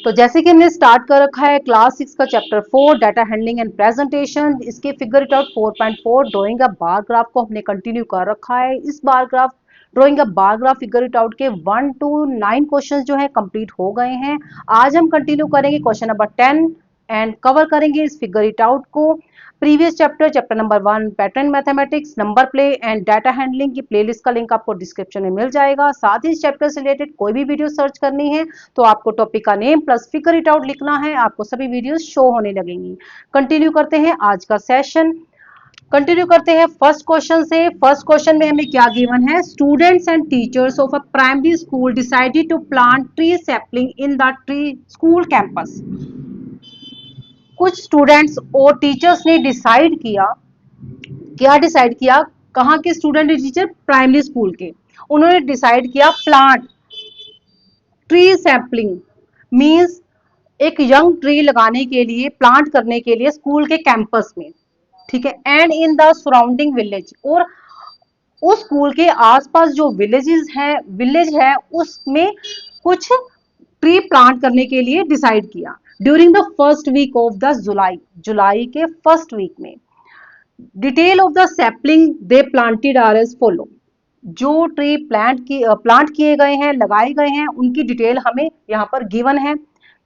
तो जैसे कि हमने स्टार्ट कर रखा है क्लास 6 का chapter 4 data handling and presentation, इसके figure it out 4.4 drawing a bar graph को हमने कंटिन्यू कर रखा है। इस bar graph drawing a bar graph figure it out के 1 to 9 क्वेश्चन जो है कंप्लीट हो गए हैं। आज हम कंटिन्यू करेंगे क्वेश्चन नंबर 10 एंड कवर करेंगे इस फिगर इट आउट को। Previous chapter chapter number 1 pattern mathematics, number play and data handling की प्लेलिस्ट का लिंक आपको डिस्क्रिप्शन में मिल जाएगा। साथ ही इस चैप्टर से रिलेटेड कोई भी वीडियो सर्च करनी है तो आपको टॉपिक का name plus figure it out लिखना है, आपको सभी वीडियोस शो होने लगेंगी। कंटिन्यू करते हैं आज का सेशन। कंटिन्यू करते हैं फर्स्ट क्वेश्चन से। फर्स्ट क्वेश्चन में हमें क्या गिवन है, students and teachers of a primary school decided to plant tree sapling in the tree school campus. कुछ स्टूडेंट्स और टीचर्स ने डिसाइड किया, क्या डिसाइड किया, कहाँ के student and teacher, primary school के। उन्होंने डिसाइड किया प्लांट ट्री सैपलिंग मींस एक यंग ट्री लगाने के लिए, प्लांट करने के लिए स्कूल के कैंपस में, ठीक है, and in the surrounding village, और उस स्कूल के आसपास जो विलेज है उसमें कुछ ट्री प्लांट करने के लिए डिसाइड किया during the first week of the जुलाई के फर्स्ट वीक में। Detail of the sapling they planted are as follow. जो ट्री प्लांट किए गए हैं, लगाए गए हैं, उनकी डिटेल हमें यहाँ पर गिवन है।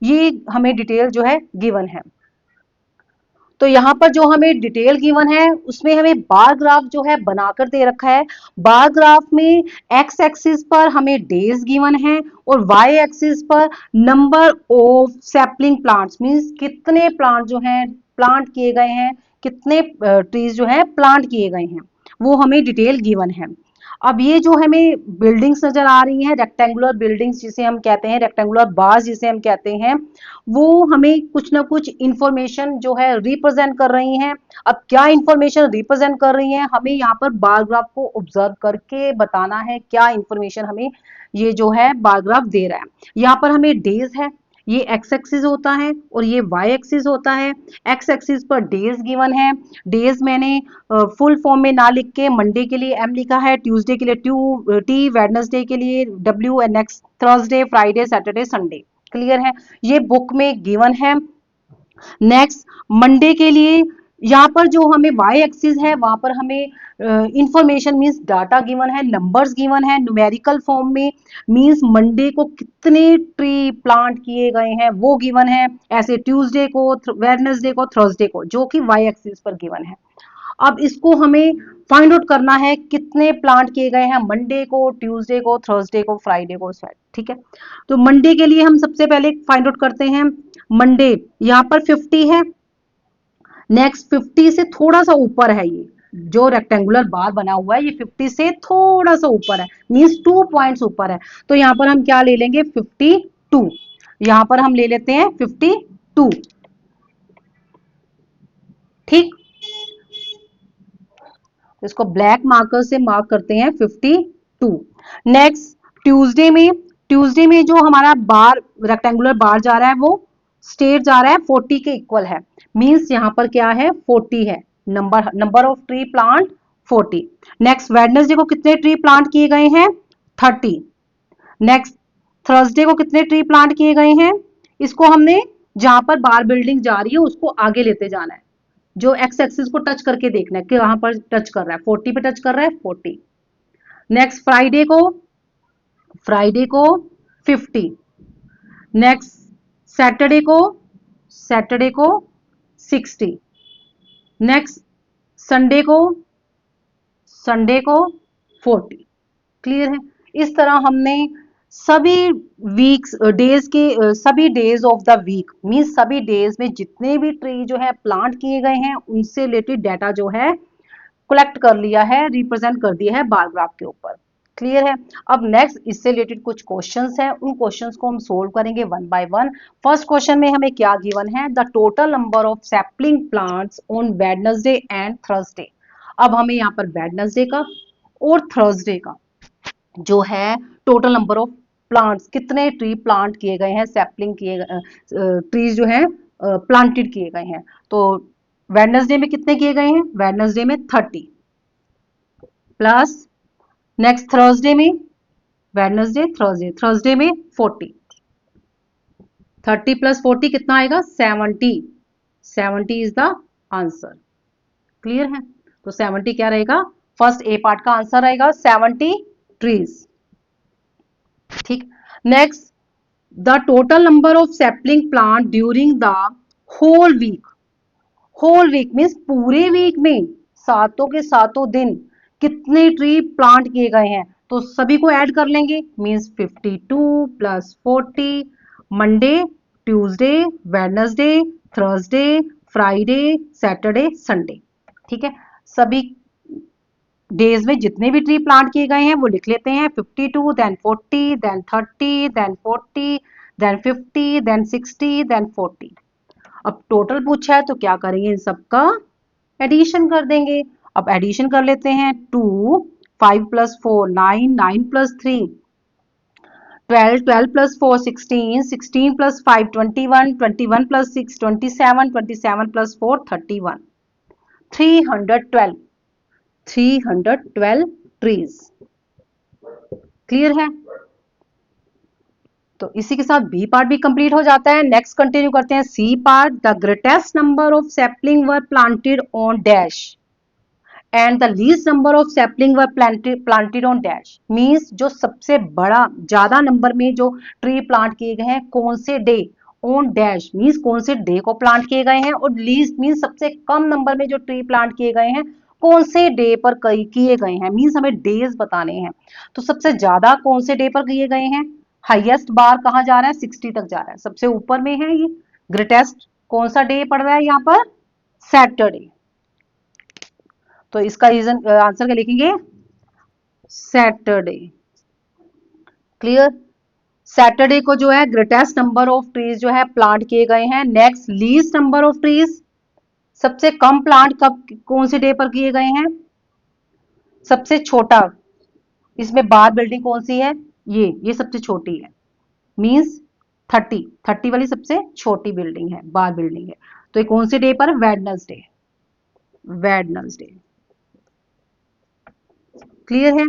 ये हमें डिटेल जो है गिवन है। तो यहाँ पर जो हमें डिटेल गिवन है उसमें हमें बार ग्राफ जो है बनाकर दे रखा है। बार ग्राफ में एक्स एक्सिस पर हमें डेज गिवन है और वाई एक्सिस पर number of sapling plants means कितने प्लांट जो हैं प्लांट किए गए हैं, कितने ट्रीज जो है प्लांट किए गए हैं, वो हमें डिटेल गिवन है। अब ये जो हमें बिल्डिंग्स नजर आ रही हैं, रेक्टेंगुलर बिल्डिंग्स जिसे हम कहते हैं, रेक्टेंगुलर बार्स जिसे हम कहते हैं, वो हमें कुछ ना कुछ इंफॉर्मेशन जो है रिप्रेजेंट कर रही हैं। अब क्या इंफॉर्मेशन रिप्रेजेंट कर रही हैं, हमें यहाँ पर बार ग्राफ को ऑब्जर्व करके बताना है क्या इंफॉर्मेशन हमें ये जो है बार ग्राफ दे रहा है। यहाँ पर हमें डेज है, ये एक्स एक्सिस होता है और ये वाई एक्सिस होता है। एक्स एक्सिस पर डेज गिवन है। डेज मैंने फुल फॉर्म में ना लिख के मंडे के लिए एम लिखा है, ट्यूसडे के लिए टी, वेडनेसडे के लिए W and next Thursday, Friday, Saturday, Sunday. Clear है, ये बुक में गिवन है। नेक्स्ट मंडे के लिए यहाँ पर जो हमें वाई एक्सिस है वहां पर हमें इंफॉर्मेशन मींस डाटा गिवन है, नंबर्स गिवन है न्यूमेरिकल फॉर्म में, मींस मंडे को कितने ट्री प्लांट किए गए हैं वो गिवन है, ऐसे ट्यूसडे को, वेडनेसडे को, थर्सडे को, जो कि वाई एक्सिस पर गिवन है। अब इसको हमें फाइंड आउट करना है कितने प्लांट किए गए हैं मंडे को, ट्यूसडे को, थर्सडे को, फ्राइडे को, ठीक है। तो मंडे के लिए हम सबसे पहले फाइंड आउट करते हैं। मंडे यहाँ पर 50 है। नेक्स्ट 50 से थोड़ा सा ऊपर है, ये जो रेक्टेंगुलर बार बना हुआ है ये 50 से थोड़ा सा ऊपर है, मींस 2 पॉइंट्स ऊपर है। तो यहाँ पर हम क्या ले लेंगे, 52। यहाँ पर हम ले लेते हैं 52, ठीक। इसको ब्लैक मार्कर से मार्क करते हैं 52। नेक्स्ट ट्यूसडे में जो हमारा बार रेक्टेंगुलर बार जा रहा है वो स्ट्रेट जा रहा है, 40 के इक्वल है, मींस यहाँ पर क्या है, 40 है। Number of tree plant 40। Next Wednesday को कितने ट्री प्लांट किए गए हैं, 30। नेक्स्ट थर्सडे को कितने ट्री प्लांट किए गए हैं, इसको हमने जहां पर बार बिल्डिंग जा रही है उसको आगे लेते जाना है, जो एक्स एक्सिस को टच करके देखना है कि वहां पर टच कर रहा है, 40 पे टच कर रहा है, 40। नेक्स्ट फ्राइडे को 50। नेक्स्ट सैटरडे को 60। नेक्स्ट संडे को 40। क्लियर है। इस तरह हमने सभी सभी days of the week means सभी डेज में जितने भी ट्री जो है प्लांट किए गए हैं उनसे रिलेटेड डाटा जो है कलेक्ट कर लिया है, रिप्रेजेंट कर दिया है बार ग्राफ के ऊपर। क्लियर है। अब नेक्स्ट इससे रिलेटेड कुछ क्वेश्चंस हैं, उन क्वेश्चंस को हम सोल्व करेंगे one by one. First question में हमें क्या गिवन है, the total number of sapling plants on Wednesday and Thursday. अब हमें यहाँ पर वेडनेसडे का और थर्सडे का जो है टोटल नंबर ऑफ प्लांट्स, कितने ट्री प्लांट किए गए हैं, सैपलिंग किए ट्रीज जो है प्लांटेड किए गए हैं। तो वेडनेसडे में कितने किए गए हैं, वेडनेसडे में 30 प्लस नेक्स्ट थर्सडे में, थर्सडे में 40 30 + 40 कितना आएगा? 70। 70 इज द आंसर। क्लियर है? तो 70 क्या रहेगा? फर्स्ट ए पार्ट का आंसर रहेगा 70 ट्रीज। ठीक। Next, the total number of sapling plant during the whole week. Whole week means पूरे वीक में सातों के सातों दिन कितने ट्री प्लांट किए गए हैं? तो सभी को ऐड कर लेंगे, means 52 + 40। Monday, Tuesday, Wednesday, Thursday, Friday, Saturday, Sunday. ठीक है, सभी डेज में जितने भी ट्री प्लांट किए गए हैं वो लिख लेते हैं। 52, then 40, then 30, then 40, then 50, then 60, then 40। अब टोटल पूछा है तो क्या करेंगे? इन सबका एडिशन कर देंगे। अब एडिशन कर लेते हैं। 2, 5 + 4 9, 9 + 3 12, 12 + 4 16, 16 + 5 21, 21 + 6 27, 27 + 4 31, 312, 312 ट्रीज। क्लियर है? तो इसी के साथ बी पार्ट भी कंप्लीट हो जाता है। नेक्स्ट कंटिन्यू करते हैं C part. The greatest number of sapling were planted on dash and the least number of sapling were planted on dash. Means जो सबसे बड़ा ज्यादा नंबर में जो ट्री प्लांट किए गए हैं कौन से डे? ऑन डैश मींस कौन से डे को प्लांट किए गए हैं, और लीस्ट मींस सबसे कम नंबर में जो ट्री प्लांट किए गए हैं कौन से डे पर किए गए हैं, मींस हमें डेज बताने हैं। तो सबसे ज्यादा कौन से डे पर किए गए हैं? हाईएस्ट बार कहाँ जा रहा है? 60 तक जा रहा है, सबसे ऊपर में है ये। ग्रेटेस्ट कौन सा डे पड़ रहा है यहाँ पर? सैटरडे। तो इसका रीजन आंसर क्या लिखेंगे? सैटरडे। क्लियर? सैटरडे को जो है ग्रेटेस्ट नंबर ऑफ ट्रीज जो है प्लांट किए गए हैं। Next, least number of trees, सबसे कम प्लांट कब कौन से डे पर किए गए हैं? सबसे छोटा, इसमें बार बिल्डिंग कौन सी है? ये सबसे छोटी है, मींस 30, 30 वाली सबसे छोटी बिल्डिंग है, बार बिल्डिंग है। तो ये कौन से डे पर? वेडनेसडे। वेडनेसडे। क्लियर है?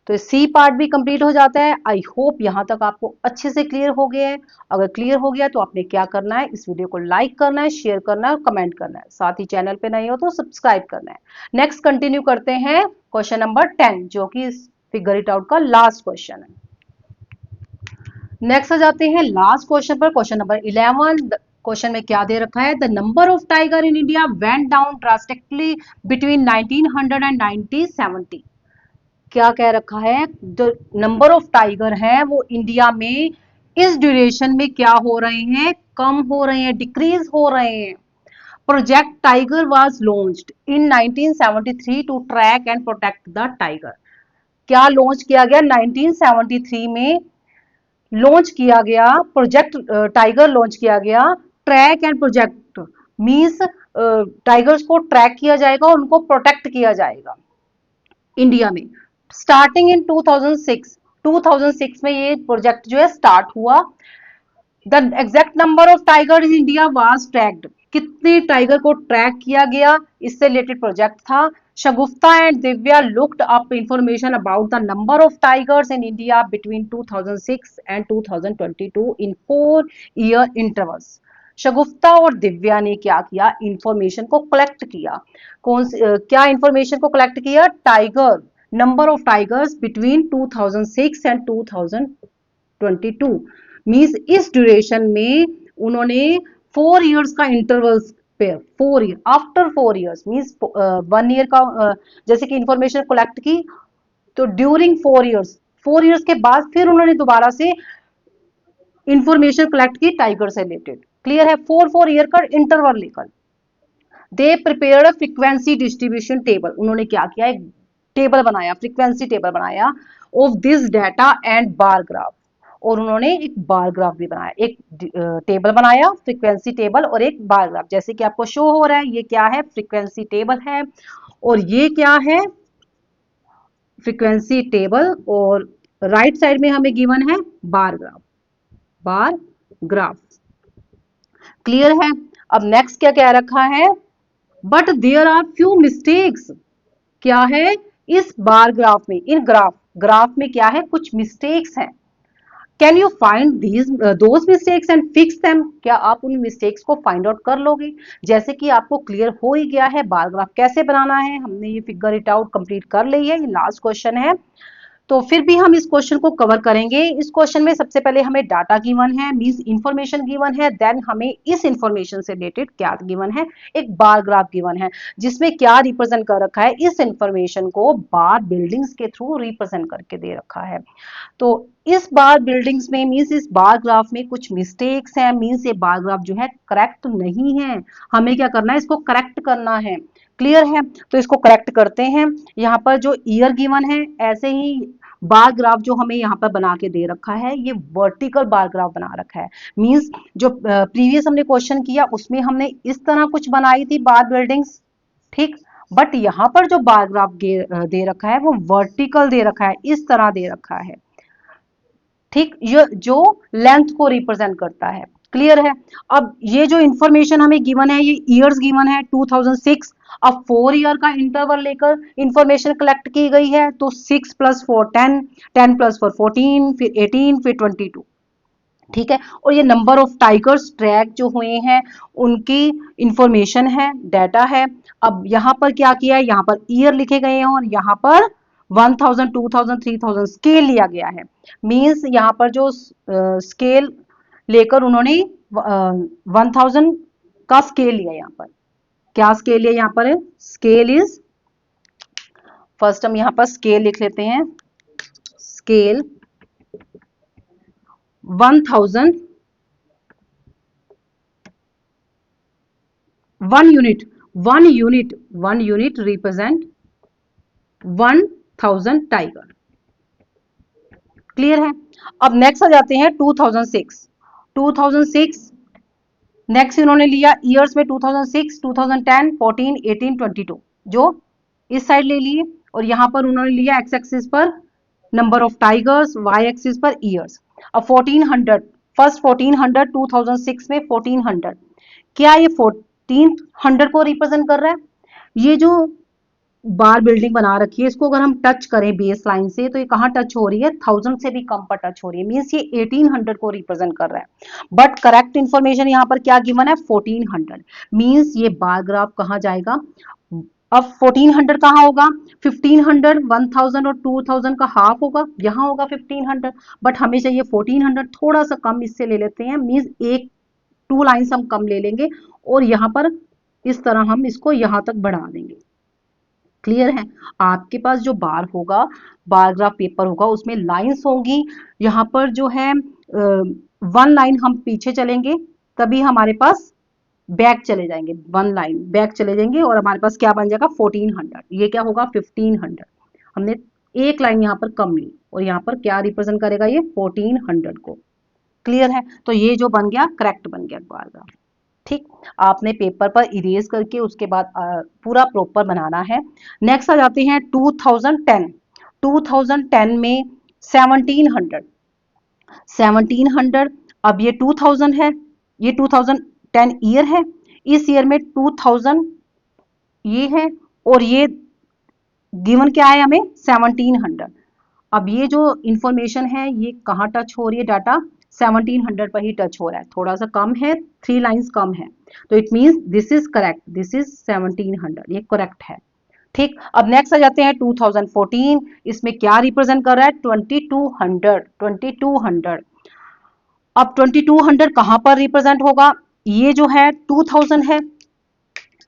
तो सी पार्ट भी कंप्लीट हो जाता है। आई होप यहां तक आपको अच्छे से क्लियर हो गया है। अगर क्लियर हो गया तो आपने क्या करना है? इस वीडियो को लाइक करना है, शेयर करना है और कमेंट करना है। साथ ही चैनल पे नए हो तो सब्सक्राइब करना है। नेक्स्ट कंटिन्यू करते हैं क्वेश्चन नंबर 10, जो कि फिगर इट आउट का लास्ट क्वेश्चन है। नेक्स्ट आ जाते हैं लास्ट क्वेश्चन पर, क्वेश्चन नंबर 11। क्वेश्चन में क्या दे रखा है? The number of tiger in India went down drastically between 1900 and 1970। क्या कह रखा है? जो नंबर ऑफ टाइगर है वो इंडिया में इस ड्यूरेशन में क्या हो रहे हैं? कम हो रहे हैं, डिक्रीज हो रहे हैं। Project tiger was launched in 1973 to track and protect the tiger. क्या लॉन्च किया गया? 1973 में लॉन्च किया गया प्रोजेक्ट टाइगर, लॉन्च किया गया। Track and project means tigers को ट्रैक किया जाएगा, उनको प्रोटेक्ट किया जाएगा इंडिया में। स्टार्टिंग इन 2006 में ये प्रोजेक्ट जो है स्टार्ट हुआ। The exact number of tiger in India was tracked. कितने टाइगर को ट्रैक किया गया, इससे रिलेटेड प्रोजेक्ट था। Shagufta and Divya looked up information about the number of tigers in India between 2006 and 2022 in 4-year intervals. Shagufta और दिव्या ने क्या किया? इंफॉर्मेशन को कलेक्ट किया। क्या इंफॉर्मेशन को कलेक्ट किया? Tiger, number of tigers between 2006 and 2022। Means इस ड्यूरेशन में उन्होंने 4 years का इंटरवल्स पे, 4 year after 4 years means 1 year का जैसे कि इंफॉर्मेशन कलेक्ट की, तो ड्यूरिंग 4 years के बाद फिर उन्होंने दोबारा से इंफॉर्मेशन कलेक्ट की टाइगर से रिलेटेड। क्लियर है? 4 year का इंटरवल लेकर they prepared a frequency distribution table. उन्होंने क्या किया? एक टेबल बनाया, फ्रीक्वेंसी टेबल बनाया of this data and bar graph. और उन्होंने एक बार ग्राफ भी बनाया, एक टेबल बनाया, फ्रीक्वेंसी टेबल और एक बार ग्राफ। जैसे कि आपको शो हो रहा है, ये क्या है? फ्रीक्वेंसी टेबल है, और ये क्या है? फ्रीक्वेंसी टेबल, और राइट साइड में हमें गिवन है bar graph. Bar graph. Clear है? अब नेक्स्ट क्या कह रखा है? But there are few mistakes. क्या है इस बार ग्राफ में? इन ग्राफ में क्या है? कुछ मिस्टेक्स हैं। Can you find these those mistakes and fix them, क्या आप उन मिस्टेक्स को फाइंड आउट कर लोगे? जैसे कि आपको क्लियर हो ही गया है बार ग्राफ कैसे बनाना है, हमने ये फिगर इट आउट कंप्लीट कर ली है, ये लास्ट क्वेश्चन है। तो फिर भी हम इस क्वेश्चन को कवर करेंगे। इस क्वेश्चन में सबसे पहले हमें डाटा गिवन है, मींस इंफॉर्मेशन गिवन है, देन हमें इस इंफॉर्मेशन से रिलेटेड क्या गिवन है, एक बार ग्राफ गिवन है, जिसमें क्या रिप्रेजेंट कर रखा है, इस इंफॉर्मेशन को बार बिल्डिंग्स के थ्रू रिप्रेजेंट करके दे रखा है। तो इस बार बिल्डिंग्स में मींस इस बार ग्राफ में कुछ मिस्टेक्स हैं, मींस ये बार ग्राफ जो है करेक्ट नहीं है, हमें क्या करना है, इसको करेक्ट करना है। क्लियर है? तो इसको करेक्ट करते हैं। यहाँ पर जो ईयर गिवन है, ऐसे ही बार ग्राफ जो हमें यहाँ पर बना के दे रखा है, ये वर्टिकल बार ग्राफ बना रखा है। मींस जो प्रीवियस हमने क्वेश्चन किया उसमें हमने इस तरह कुछ बनाई थी बार बिल्डिंग्स, ठीक, बट यहाँ पर जो बार ग्राफ दे रखा है वो वर्टिकल दे रखा है, इस तरह दे रखा है, ठीक, ये जो लेंथ को रिप्रेजेंट करता है। क्लियर है? अब ये जो इंफॉर्मेशन हमें गिवन है, ये ईयर्स गिवन है 2006। अब 4 ईयर का इंटरवल लेकर इंफॉर्मेशन कलेक्ट की गई है, तो 6 + 4 10, 10 + 4 14, फिर 18, फिर 22, ठीक है। और ये नंबर ऑफ टाइगर्स ट्रैक जो हुए हैं उनकी इंफॉर्मेशन है, डाटा है। अब यहाँ पर क्या किया है, यहाँ पर ईयर लिखे गए हैं और यहाँ पर 1000, 2000, 3000 स्केल लिया गया है। मींस यहाँ पर जो स्केल लेकर उन्होंने 1000 का स्केल लिया, यहाँ पर क्या स्केल लिया, यहाँ पर स्केल इज, फर्स्ट हम यहाँ पर स्केल लिख लेते हैं, scale 1000 one unit represent 1000 tiger. Clear है? अब नेक्स्ट आ जाते हैं 2006 नेक्स्ट इन्होंने लिया ईयर्स में 2006, 2010, 14, 18, 22 जो इस साइड ले लिए, और यहां पर उन्होंने लिया एक्स एक्सिस पर number of tigers, Y axis पर ईयर्स। अब 1400, फर्स्ट 1400 2006 में 1400, क्या ये 1400 को रिप्रेजेंट कर रहा है? ये जो बार बिल्डिंग बना रखी है, इसको अगर हम टच करें बेस लाइन से, तो ये कहाँ टच हो रही है, 1000 से भी कम पर टच हो रही है, मींस ये 1800 को रिप्रेजेंट कर रहा है। बट करेक्ट इंफॉर्मेशन यहाँ पर क्या गिवन है, 1400, मींस ये बार ग्राफ कहाँ जाएगा। अब 1400 कहाँ होगा, 1500, 1000 और 2000 का हाफ होगा, यहाँ होगा 1500, बट हमें चाहिए 1400, थोड़ा सा कम इससे ले लेते हैं, मींस एक 2 लाइन्स हम कम ले लेंगे और यहाँ पर इस तरह हम इसको यहाँ तक बढ़ा देंगे। क्लियर है? आपके पास जो बार होगा, बार ग्राफ पेपर होगा, उसमें लाइंस होंगी, यहाँ पर जो है 1 लाइन हम पीछे चलेंगे तभी हमारे पास बैक चले जाएंगे, 1 लाइन बैक चले जाएंगे और हमारे पास क्या बन जाएगा 1400, ये क्या होगा 1500, हमने एक लाइन यहाँ पर कम ली और यहाँ पर क्या रिप्रेजेंट करेगा ये 1400 को। क्लियर है? तो ये जो बन गया करेक्ट बन गया बार ग्राफ। ठीक, आपने पेपर पर इरेज करके उसके बाद पूरा प्रॉपर बनाना है। नेक्स्ट आ जाते हैं 2010। 2010 में 1700, अब ये 2000 है, ये 2010 ईयर है, इस ईयर में 2000 ये है और ये गिवन क्या है हमें 1700। अब ये जो इंफॉर्मेशन है ये कहाँ टच हो रही है, डाटा 1700 पर ही टच हो रहा है, थोड़ा सा कम है, 3 लाइंस कम है, तो it means this is correct, this is 1700, ये करेक्ट है। ठीक, अब नेक्स्ट आ जाते हैं 2014, इसमें क्या रिप्रेजेंट कर रहा है 2200। अब 2200 कहां पर रिप्रेजेंट होगा, ये जो है 2000 है,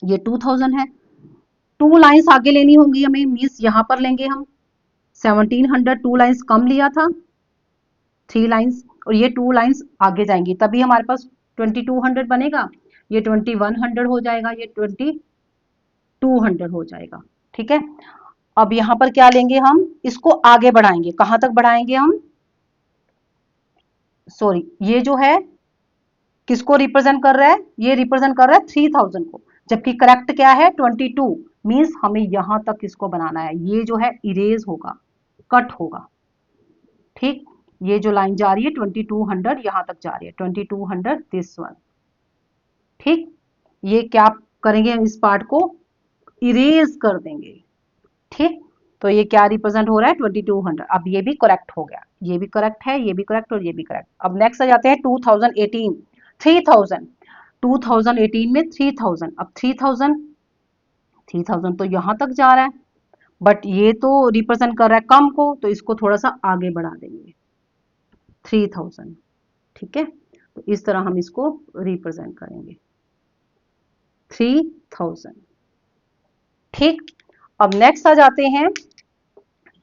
ये 2000 है, 2 लाइंस आगे लेनी होंगी हमें, मींस यहां पर लेंगे हम 1700, 2 लाइंस कम लिया था, 3 लाइंस, और ये 2 लाइंस आगे जाएंगी तभी हमारे पास 2200 बनेगा, ये 2100 हो जाएगा, ये 2200 हो जाएगा। ठीक है, अब यहां पर क्या लेंगे हम, इसको आगे बढ़ाएंगे, कहां तक बढ़ाएंगे हम, सॉरी ये जो है किसको रिप्रेजेंट कर रहा है, ये रिप्रेजेंट कर रहा है 3000 को, जबकि करेक्ट क्या है 22, मींस हमें यहां तक इसको बनाना है, ये जो है इरेज होगा, कट होगा। ठीक, ये जो लाइन जा रही है 2200 यहां तक जा रही है, 2200 दिस वन। ठीक, ये क्या करेंगे, इस पार्ट को इरेज कर देंगे। ठीक, तो ये क्या रिप्रेजेंट हो रहा है 2200। अब ये भी करेक्ट हो गया, ये भी करेक्ट है, ये भी करेक्ट और ये भी करेक्ट। अब नेक्स्ट आ जाते हैं 2018 3000। 2018 में 3000, अब 3000 तो यहां तक जा रहा है, बट ये तो रिप्रेजेंट कर रहा है कम को, तो इसको थोड़ा सा आगे बढ़ा देंगे 3000। ठीक है, तो इस तरह हम इसको रिप्रेजेंट करेंगे 3000। ठीक, अब नेक्स्ट आ जाते हैं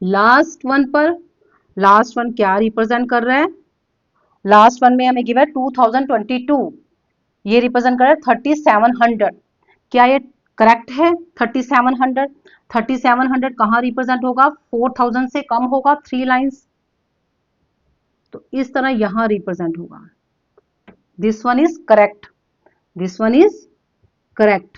लास्ट वन पर। लास्ट वन क्या रिप्रेजेंट कर रहा है? लास्ट वन में हमें गिवन है 2022, ये रिप्रेजेंट कर रहा है 3700। क्या ये करेक्ट है? 3700, 3700 कहाँ रिप्रेजेंट होगा? 4000 से कम होगा 3 लाइंस, तो इस तरह यहां रिप्रेजेंट होगा। This one is correct, this one is correct.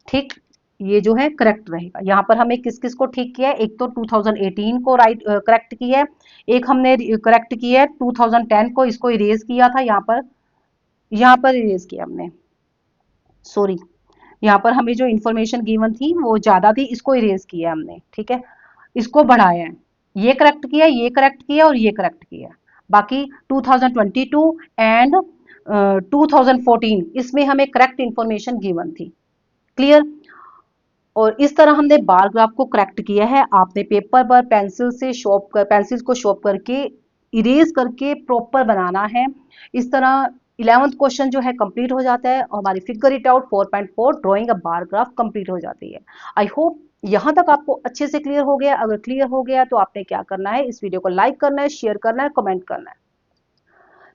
ठीक, ये जो है करेक्ट रहेगा। यहाँ पर हमने किस किस को ठीक किया है? एक तो 2018 को राइट करेक्ट किया है, एक हमने करेक्ट किया है 2010 को, इसको इरेज किया था यहाँ पर इरेज किया हमने, सॉरी, यहाँ पर हमें जो इंफॉर्मेशन गिवन थी वो ज्यादा थी, इसको इरेज किया हमने। ठीक है, इसको बढ़ाया है, ये करेक्ट किया, ये करेक्ट किया और ये करेक्ट किया। बाकी 2022 एंड 2014 इसमें हमें करेक्ट इंफॉर्मेशन गिवन थी। क्लियर? और इस तरह हमने बार ग्राफ को करेक्ट किया है। आपने पेपर पर पेंसिल को शॉर्प करके इरेज करके प्रॉपर बनाना है। इस तरह 11th क्वेश्चन जो है कंप्लीट हो जाता है और हमारी figure it out 4.4 drawing a bar graph complete हो जाती है। आई होप यहां तक आपको अच्छे से क्लियर हो गया। अगर क्लियर हो गया तो आपने क्या करना है, इस वीडियो को लाइक करना है, शेयर करना है, कमेंट करना है।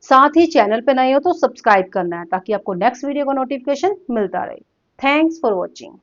साथ ही चैनल पे नए हो तो सब्सक्राइब करना है ताकि आपको नेक्स्ट वीडियो का नोटिफिकेशन मिलता रहे। Thanks for watching.